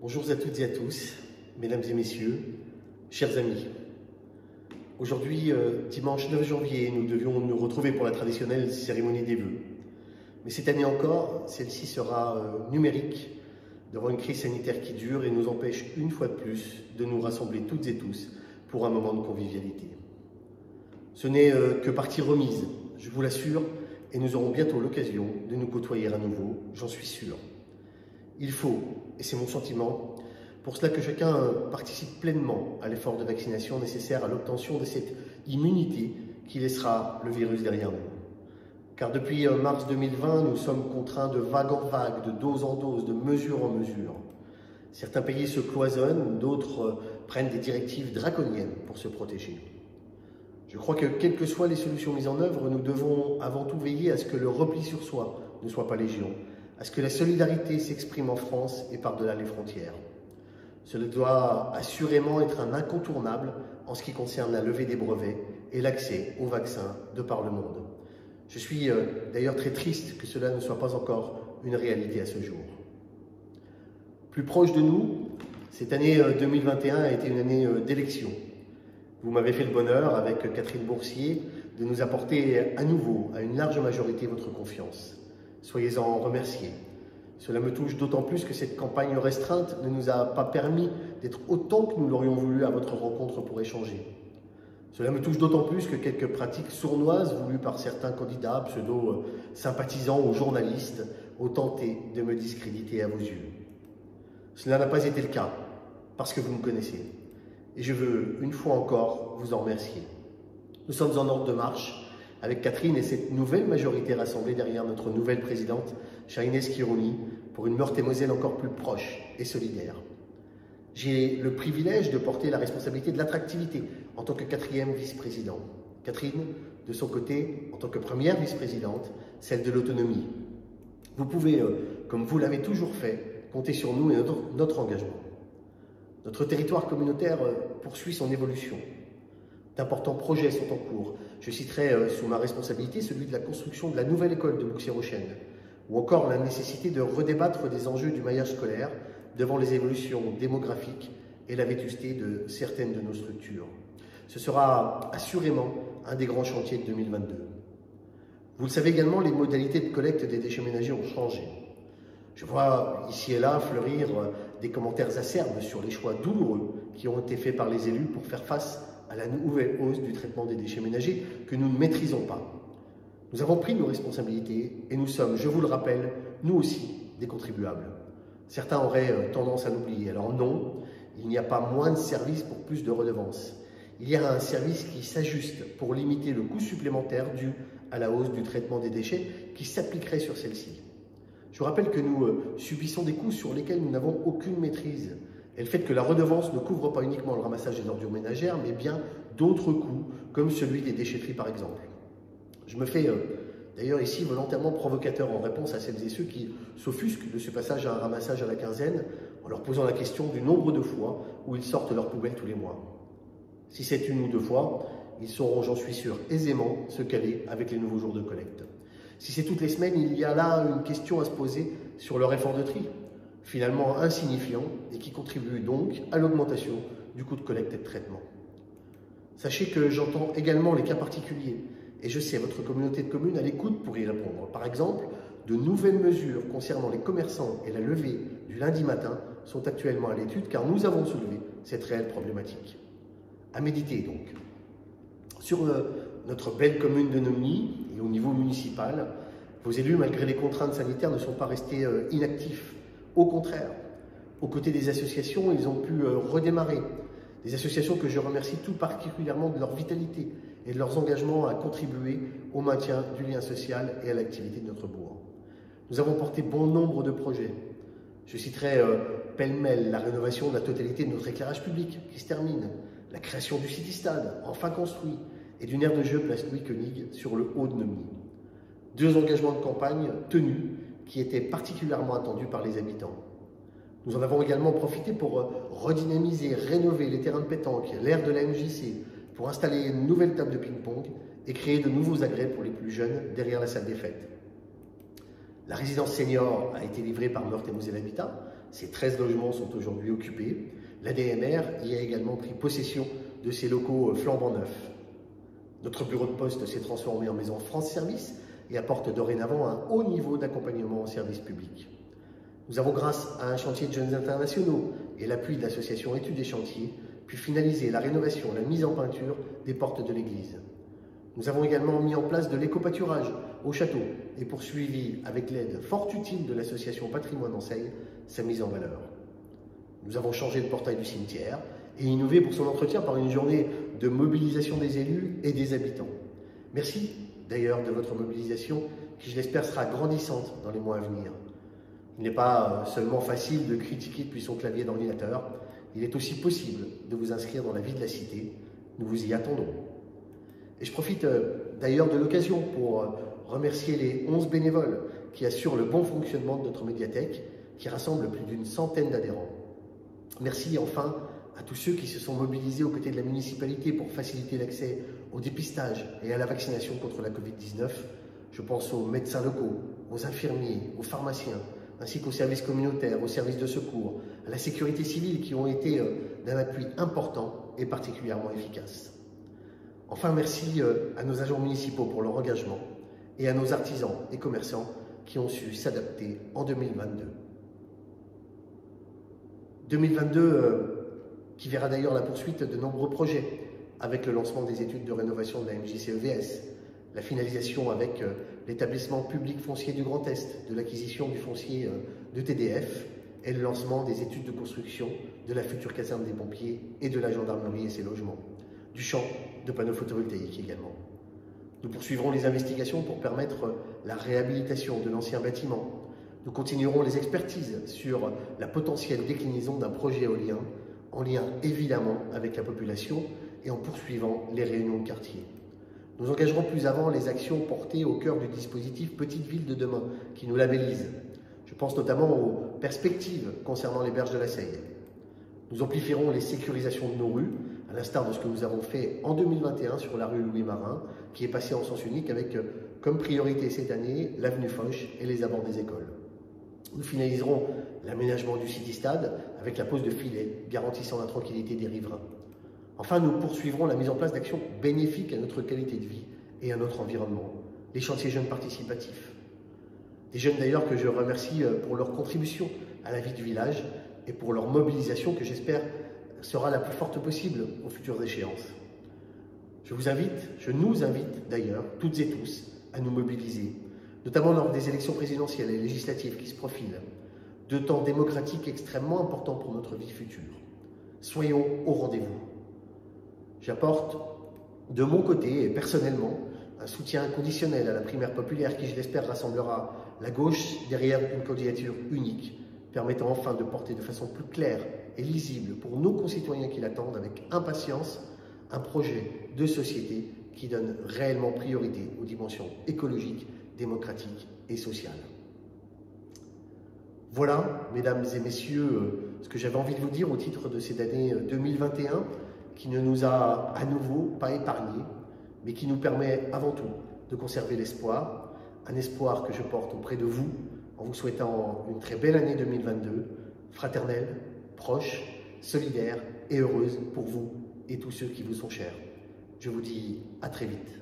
Bonjour à toutes et à tous, mesdames et messieurs, chers amis. Aujourd'hui, dimanche 9 janvier, nous devions nous retrouver pour la traditionnelle cérémonie des vœux. Mais cette année encore, celle-ci sera numérique, devant une crise sanitaire qui dure et nous empêche une fois de plus de nous rassembler toutes et tous pour un moment de convivialité. Ce n'est que partie remise, je vous l'assure, et nous aurons bientôt l'occasion de nous côtoyer à nouveau, j'en suis sûr. Il faut, et c'est mon sentiment, pour cela que chacun participe pleinement à l'effort de vaccination nécessaire à l'obtention de cette immunité qui laissera le virus derrière nous. Car depuis mars 2020, nous sommes contraints de vague en vague, de dose en dose, de mesure en mesure. Certains pays se cloisonnent, d'autres prennent des directives draconiennes pour se protéger. Je crois que, quelles que soient les solutions mises en œuvre, nous devons avant tout veiller à ce que le repli sur soi ne soit pas légion, à ce que la solidarité s'exprime en France et par-delà les frontières. Cela doit assurément être un incontournable en ce qui concerne la levée des brevets et l'accès aux vaccins de par le monde. Je suis d'ailleurs très triste que cela ne soit pas encore une réalité à ce jour. Plus proche de nous, cette année 2021 a été une année d'élection. Vous m'avez fait le bonheur, avec Catherine Boursier, de nous apporter à nouveau, à une large majorité, votre confiance. Soyez-en remerciés. Cela me touche d'autant plus que cette campagne restreinte ne nous a pas permis d'être autant que nous l'aurions voulu à votre rencontre pour échanger. Cela me touche d'autant plus que quelques pratiques sournoises voulues par certains candidats, pseudo-sympathisants ou journalistes, ont tenté de me discréditer à vos yeux. Cela n'a pas été le cas, parce que vous me connaissez. Et je veux, une fois encore, vous en remercier. Nous sommes en ordre de marche avec Catherine et cette nouvelle majorité rassemblée derrière notre nouvelle présidente, Shahinez Kirouni, pour une Meurthe-et-Moselle encore plus proche et solidaire. J'ai le privilège de porter la responsabilité de l'attractivité en tant que 4e vice-président. Catherine, de son côté, en tant que première vice-présidente, celle de l'autonomie. Vous pouvez, comme vous l'avez toujours fait, compter sur nous et notre engagement. Notre territoire communautaire poursuit son évolution. D'importants projets sont en cours. Je citerai sous ma responsabilité celui de la construction de la nouvelle école de Bouxières-Rochelle, ou encore la nécessité de redébattre des enjeux du maillage scolaire devant les évolutions démographiques et la vétusté de certaines de nos structures. Ce sera assurément un des grands chantiers de 2022. Vous le savez également, les modalités de collecte des déchets ménagers ont changé. Je vois ici et là fleurir des commentaires acerbes sur les choix douloureux qui ont été faits par les élus pour faire face à la nouvelle hausse du traitement des déchets ménagers que nous ne maîtrisons pas. Nous avons pris nos responsabilités et nous sommes, je vous le rappelle, nous aussi, des contribuables. Certains auraient tendance à l'oublier. Alors non, il n'y a pas moins de services pour plus de redevances. Il y a un service qui s'ajuste pour limiter le coût supplémentaire dû à la hausse du traitement des déchets qui s'appliquerait sur celle-ci. Je vous rappelle que nous subissons des coûts sur lesquels nous n'avons aucune maîtrise. Et le fait que la redevance ne couvre pas uniquement le ramassage des ordures ménagères, mais bien d'autres coûts, comme celui des déchetteries par exemple. Je me fais d'ailleurs ici volontairement provocateur en réponse à celles et ceux qui s'offusquent de ce passage à un ramassage à la quinzaine, en leur posant la question du nombre de fois où ils sortent leurs poubelles tous les mois. Si c'est une ou deux fois, ils sauront, j'en suis sûr, aisément se caler avec les nouveaux jours de collecte. Si c'est toutes les semaines, il y a là une question à se poser sur leur effort de tri, finalement insignifiant et qui contribue donc à l'augmentation du coût de collecte et de traitement. Sachez que j'entends également les cas particuliers et je sais votre communauté de communes à l'écoute pour y répondre. Par exemple, de nouvelles mesures concernant les commerçants et la levée du lundi matin sont actuellement à l'étude car nous avons soulevé cette réelle problématique. À méditer donc. Sur notre belle commune de Nomny et au niveau municipal, vos élus, malgré les contraintes sanitaires, ne sont pas restés inactifs. Au contraire, aux côtés des associations, ils ont pu redémarrer. Des associations que je remercie tout particulièrement de leur vitalité et de leurs engagements à contribuer au maintien du lien social et à l'activité de notre bourg. Nous avons porté bon nombre de projets. Je citerai pêle-mêle la rénovation de la totalité de notre éclairage public qui se termine, la création du City-Stade, enfin construit, et d'une aire de jeu place Louis Koenig sur le haut de Nomny. 2 engagements de campagne tenus qui étaient particulièrement attendus par les habitants. Nous en avons également profité pour redynamiser, rénover les terrains de pétanque, l'aire de la MJC, pour installer une nouvelle table de ping-pong et créer de nouveaux agrès pour les plus jeunes derrière la salle des fêtes. La résidence senior a été livrée par Meurthe et Moselle Habitat. Ces 13 logements sont aujourd'hui occupés. L'ADMR y a également pris possession de ces locaux flambant neufs. Notre bureau de poste s'est transformé en maison France Service et apporte dorénavant un haut niveau d'accompagnement en service public. Nous avons, grâce à un chantier de jeunes internationaux et l'appui de l'association Études et Chantiers, pu finaliser la rénovation, la mise en peinture des portes de l'église. Nous avons également mis en place de l'éco-pâturage au château et poursuivi, avec l'aide fort utile de l'association Patrimoine Enseigne, sa mise en valeur. Nous avons changé le portail du cimetière et innové pour son entretien par une journée de mobilisation des élus et des habitants. Merci d'ailleurs de votre mobilisation qui, je l'espère, sera grandissante dans les mois à venir. Il n'est pas seulement facile de critiquer depuis son clavier d'ordinateur, il est aussi possible de vous inscrire dans la vie de la cité. Nous vous y attendons. Et je profite d'ailleurs de l'occasion pour remercier les 11 bénévoles qui assurent le bon fonctionnement de notre médiathèque, qui rassemble plus d'une centaine d'adhérents. Merci enfin à tous ceux qui se sont mobilisés aux côtés de la municipalité pour faciliter l'accès au dépistage et à la vaccination contre la Covid-19. Je pense aux médecins locaux, aux infirmiers, aux pharmaciens, ainsi qu'aux services communautaires, aux services de secours, à la sécurité civile qui ont été d'un appui important et particulièrement efficace. Enfin, merci à nos agents municipaux pour leur engagement et à nos artisans et commerçants qui ont su s'adapter en 2022. 2022 qui verra d'ailleurs la poursuite de nombreux projets avec le lancement des études de rénovation de la MJC-EVS, la finalisation avec l'établissement public foncier du Grand Est de l'acquisition du foncier de TDF et le lancement des études de construction de la future caserne des pompiers et de la gendarmerie et ses logements, du champ de panneaux photovoltaïques également. Nous poursuivrons les investigations pour permettre la réhabilitation de l'ancien bâtiment. Nous continuerons les expertises sur la potentielle déclinaison d'un projet éolien, en lien évidemment avec la population et en poursuivant les réunions de quartier. Nous engagerons plus avant les actions portées au cœur du dispositif Petite Ville de demain, qui nous labellise. Je pense notamment aux perspectives concernant les berges de la Seille. Nous amplifierons les sécurisations de nos rues, à l'instar de ce que nous avons fait en 2021 sur la rue Louis Marin, qui est passée en sens unique avec comme priorité cette année l'avenue Foch et les abords des écoles. Nous finaliserons l'aménagement du City-Stade avec la pose de filets garantissant la tranquillité des riverains. Enfin, nous poursuivrons la mise en place d'actions bénéfiques à notre qualité de vie et à notre environnement, les chantiers jeunes participatifs. Des jeunes d'ailleurs que je remercie pour leur contribution à la vie du village et pour leur mobilisation que j'espère sera la plus forte possible aux futures échéances. Je nous invite d'ailleurs, toutes et tous, à nous mobiliser, notamment lors des élections présidentielles et législatives qui se profilent, deux temps démocratiques extrêmement importants pour notre vie future. Soyons au rendez-vous. J'apporte de mon côté et personnellement un soutien inconditionnel à la primaire populaire qui, je l'espère, rassemblera la gauche derrière une candidature unique, permettant enfin de porter de façon plus claire et lisible pour nos concitoyens qui l'attendent avec impatience un projet de société qui donne réellement priorité aux dimensions écologiques, démocratiques et sociales. Voilà, mesdames et messieurs, ce que j'avais envie de vous dire au titre de cette année 2021 qui ne nous a à nouveau pas épargnés, mais qui nous permet avant tout de conserver l'espoir, un espoir que je porte auprès de vous en vous souhaitant une très belle année 2022, fraternelle, proche, solidaire et heureuse pour vous et tous ceux qui vous sont chers. Je vous dis à très vite.